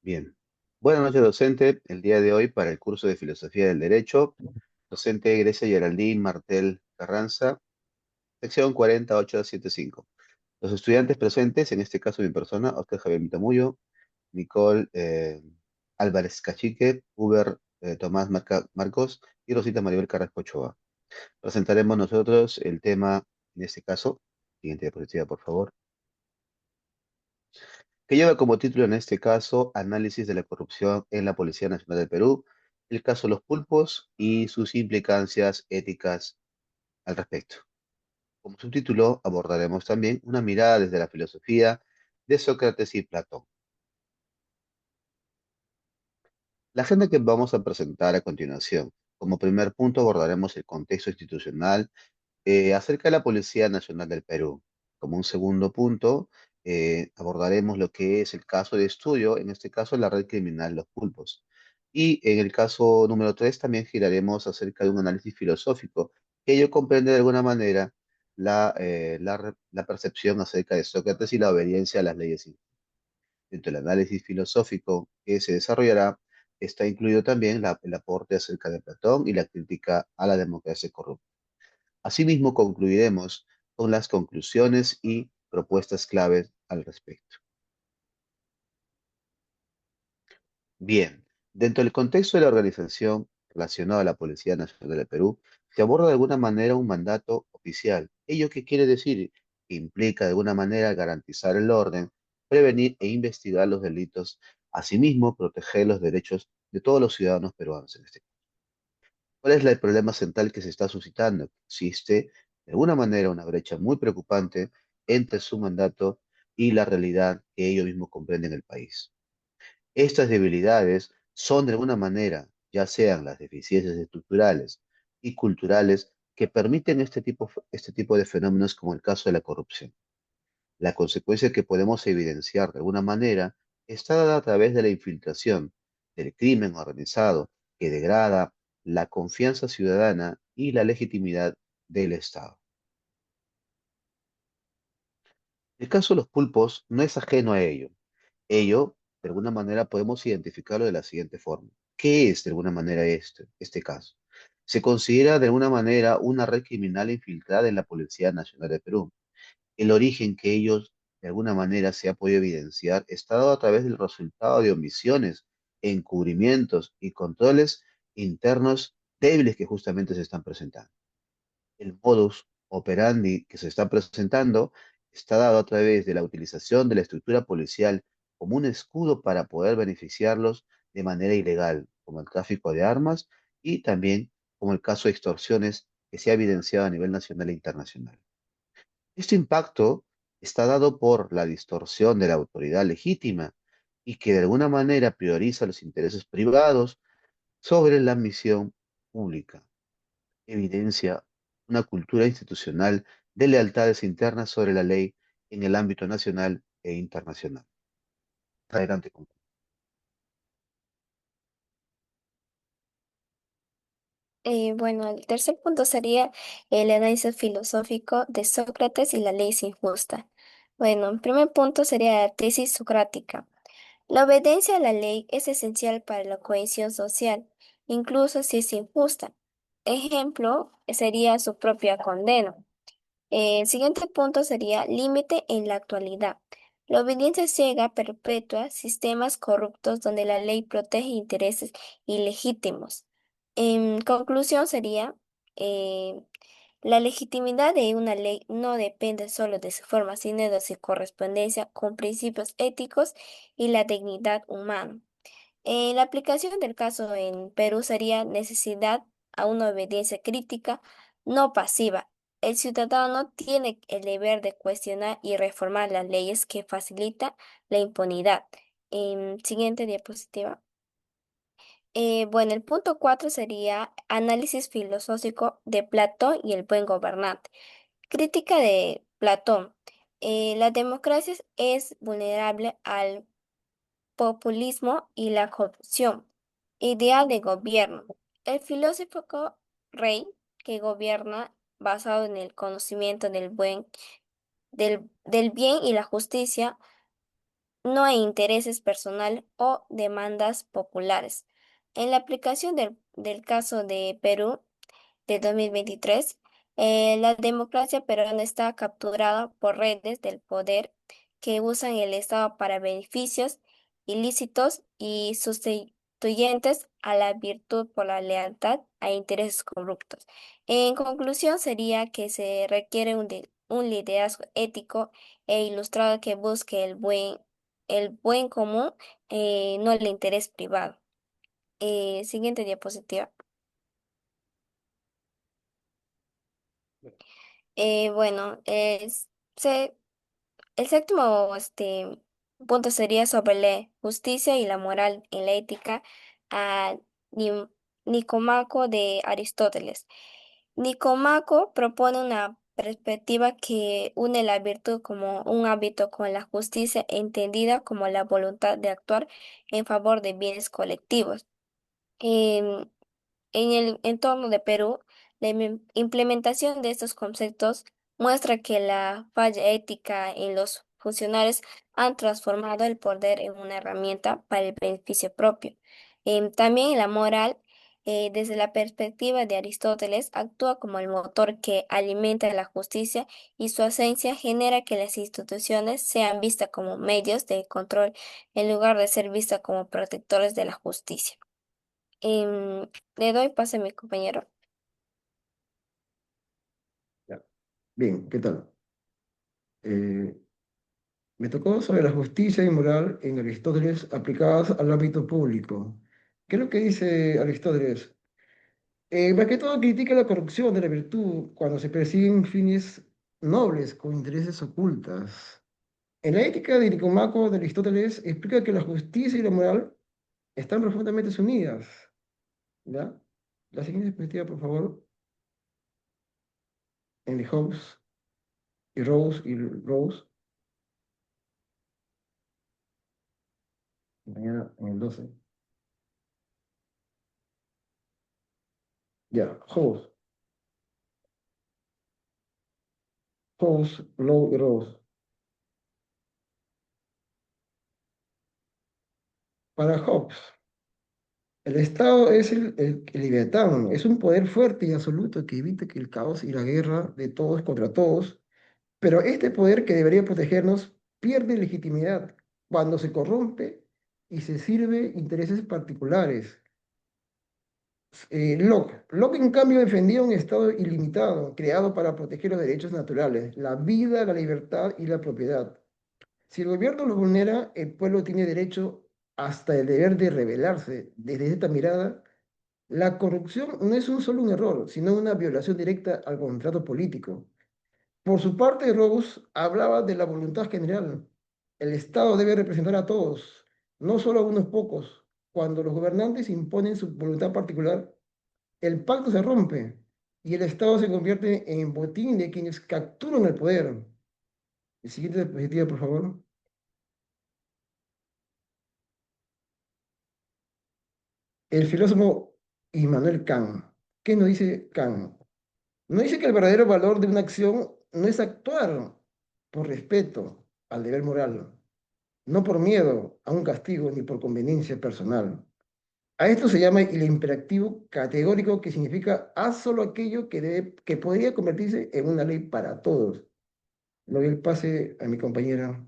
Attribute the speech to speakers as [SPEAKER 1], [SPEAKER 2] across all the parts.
[SPEAKER 1] Bien. Buenas noches, docente. El día de hoy para el curso de Filosofía del Derecho, docente Grecia Geraldine Martel Carranza, sección 40875. Los estudiantes presentes, en este caso mi persona, Oscar Javier Mitamullo, Nicole Álvarez Cachique, Uber Tomás Marcos y Rosita Maribel Carrasco Ochoa. Presentaremos nosotros el tema, en este caso, siguiente diapositiva, por favor, que lleva como título en este caso Análisis de la corrupción en la Policía Nacional del Perú, el caso Los Pulpos y sus implicancias éticas al respecto. Como subtítulo abordaremos también una mirada desde la filosofía de Sócrates y Platón. La agenda que vamos a presentar a continuación. Como primer punto abordaremos el contexto institucional acerca de la Policía Nacional del Perú. Como un segundo punto, abordaremos lo que es el caso de estudio, en este caso la red criminal Los Pulpos. Y en el caso número 3 también giraremos acerca de un análisis filosófico que ello comprende de alguna manera la percepción acerca de Sócrates y la obediencia a las leyes. Dentro del análisis filosófico que se desarrollará está incluido también el aporte acerca de Platón y la crítica a la democracia corrupta. Asimismo, concluiremos con las conclusiones y propuestas claves al respecto. Bien, dentro del contexto de la organización relacionada a la Policía Nacional del Perú, se aborda de alguna manera un mandato oficial. ¿Ello qué quiere decir? Que implica de alguna manera garantizar el orden, prevenir e investigar los delitos, asimismo proteger los derechos de todos los ciudadanos peruanos en este caso. ¿Cuál es el problema central que se está suscitando? Existe de alguna manera una brecha muy preocupante entre su mandato y la realidad que ellos mismos comprenden en el país. Estas debilidades son de alguna manera, ya sean las deficiencias estructurales y culturales, que permiten este tipo de fenómenos como el caso de la corrupción. La consecuencia que podemos evidenciar de alguna manera está dada a través de la infiltración del crimen organizado que degrada la confianza ciudadana y la legitimidad del Estado. El caso de los pulpos no es ajeno a ello. Ello, de alguna manera, podemos identificarlo de la siguiente forma. ¿Qué es, de alguna manera, este caso? Se considera, de alguna manera, una red criminal infiltrada en la Policía Nacional de Perú. El origen que ellos, de alguna manera, se ha podido evidenciar está dado a través del resultado de omisiones, encubrimientos y controles internos débiles que justamente se están presentando. El modus operandi que se está presentando está dado a través de la utilización de la estructura policial como un escudo para poder beneficiarlos de manera ilegal, como el tráfico de armas y también como el caso de extorsiones que se ha evidenciado a nivel nacional e internacional. Este impacto está dado por la distorsión de la autoridad legítima y que de alguna manera prioriza los intereses privados sobre la misión pública. Evidencia una cultura institucional de lealtades internas sobre la ley en el ámbito nacional e internacional. Adelante.
[SPEAKER 2] Bueno, el tercer punto sería el análisis filosófico de Sócrates y la ley es injusta. Bueno, el primer punto sería la tesis socrática. La obediencia a la ley es esencial para la cohesión social, incluso si es injusta. Ejemplo sería su propia condena. El siguiente punto sería límite en la actualidad. La obediencia ciega perpetua sistemas corruptos donde la ley protege intereses ilegítimos. En conclusión sería, eh, la legitimidad de una ley no depende solo de su forma, sino de su correspondencia con principios éticos y la dignidad humana. La aplicación del caso en Perú sería necesidad a una obediencia crítica, no pasiva. El ciudadano tiene el deber de cuestionar y reformar las leyes que facilitan la impunidad. Siguiente diapositiva. Bueno, el punto 4 sería análisis filosófico de Platón y el buen gobernante. Crítica de Platón. La democracia es vulnerable al populismo y la corrupción. Ideal de gobierno. El filósofo rey que gobierna basado en el conocimiento del bien y la justicia no hay intereses personal o demandas populares. En la aplicación del caso de Perú, de 2023, la democracia peruana está capturada por redes del poder que usan el Estado para beneficios ilícitos y sustituyentes a la virtud por la lealtad a intereses corruptos. En conclusión, sería que se requiere un liderazgo ético e ilustrado que busque el buen común, no el interés privado. Siguiente diapositiva. Bueno, se- el séptimo punto sería sobre la justicia y la moral en la ética a Ni- Nicomaco de Aristóteles. Nicomaco propone una perspectiva que une la virtud como un hábito con la justicia entendida como la voluntad de actuar en favor de bienes colectivos. Em, en el entorno de Perú, la implementación de estos conceptos muestra que la falla ética en los funcionarios han transformado el poder en una herramienta para el beneficio propio. También la moral, desde la perspectiva de Aristóteles, actúa como el motor que alimenta la justicia y su ausencia genera que las instituciones sean vistas como medios de control en lugar de ser vistas como protectores de la justicia. Le doy pase a mi compañero.
[SPEAKER 3] Ya. Bien, ¿qué tal? Eh, Me tocó sobre la justicia y moral en Aristóteles aplicadas al ámbito público. ¿Qué es lo que dice Aristóteles? Más que todo critica la corrupción de la virtud cuando se persiguen fines nobles con intereses ocultas. En la ética de Nicomaco de Aristóteles explica que la justicia y la moral están profundamente unidas. ¿Ya? La siguiente perspectiva, por favor, en Hobbes y Rose, mañana en el 12. Ya, Hobbes, Lowe y Rose. Para Hobbes, el Estado es el Leviatán, es un poder fuerte y absoluto que evita que el caos y la guerra de todos contra todos, pero este poder que debería protegernos pierde legitimidad cuando se corrompe y se sirve intereses particulares. Locke, en cambio, defendía un Estado ilimitado, creado para proteger los derechos naturales, la vida, la libertad y la propiedad. Si el gobierno los vulnera, el pueblo tiene derecho hasta el deber de rebelarse. Desde esta mirada, la corrupción no es solo un error, sino una violación directa al contrato político. Por su parte, Rawls hablaba de la voluntad general. El Estado debe representar a todos, no solo a unos pocos. Cuando los gobernantes imponen su voluntad particular, el pacto se rompe y el Estado se convierte en botín de quienes capturan el poder. El siguiente diapositiva, por favor. El filósofo Immanuel Kant. ¿Qué nos dice Kant? No dice que el verdadero valor de una acción no es actuar por respeto al deber moral, no por miedo a un castigo ni por conveniencia personal. A esto se llama el imperativo categórico, que significa haz solo aquello que podría convertirse en una ley para todos. Le doy el pase a mi compañera.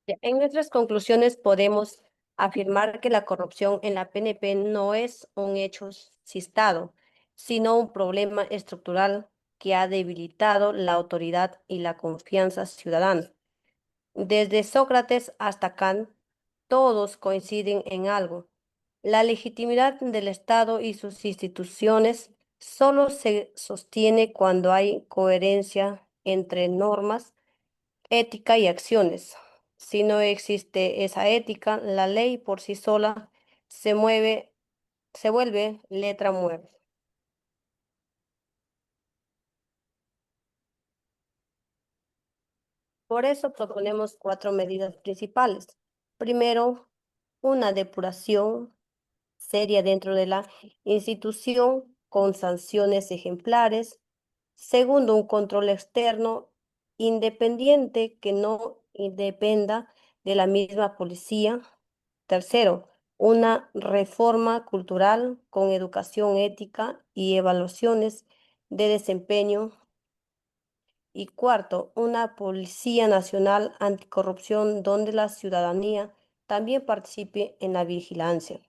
[SPEAKER 4] En nuestras conclusiones podemos afirmar que la corrupción en la PNP no es un hecho sistado, sino un problema estructural que ha debilitado la autoridad y la confianza ciudadana. Desde Sócrates hasta Kant, todos coinciden en algo. La legitimidad del Estado y sus instituciones solo se sostiene cuando hay coherencia entre normas, ética y acciones. Si no existe esa ética, la ley por sí sola se mueve, se vuelve letra muerta. Por eso proponemos cuatro medidas principales. Primero, una depuración seria dentro de la institución con sanciones ejemplares. Segundo, un control externo independiente que no y dependa de la misma policía. Tercero, una reforma cultural con educación ética y evaluaciones de desempeño. Y cuarto, una policía nacional anticorrupción donde la ciudadanía también participe en la vigilancia.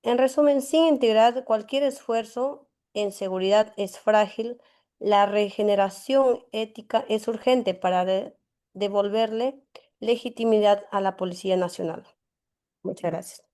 [SPEAKER 4] En resumen, sin integrar cualquier esfuerzo en seguridad es frágil. La regeneración ética es urgente para devolverle legitimidad a la Policía Nacional. Muchas gracias.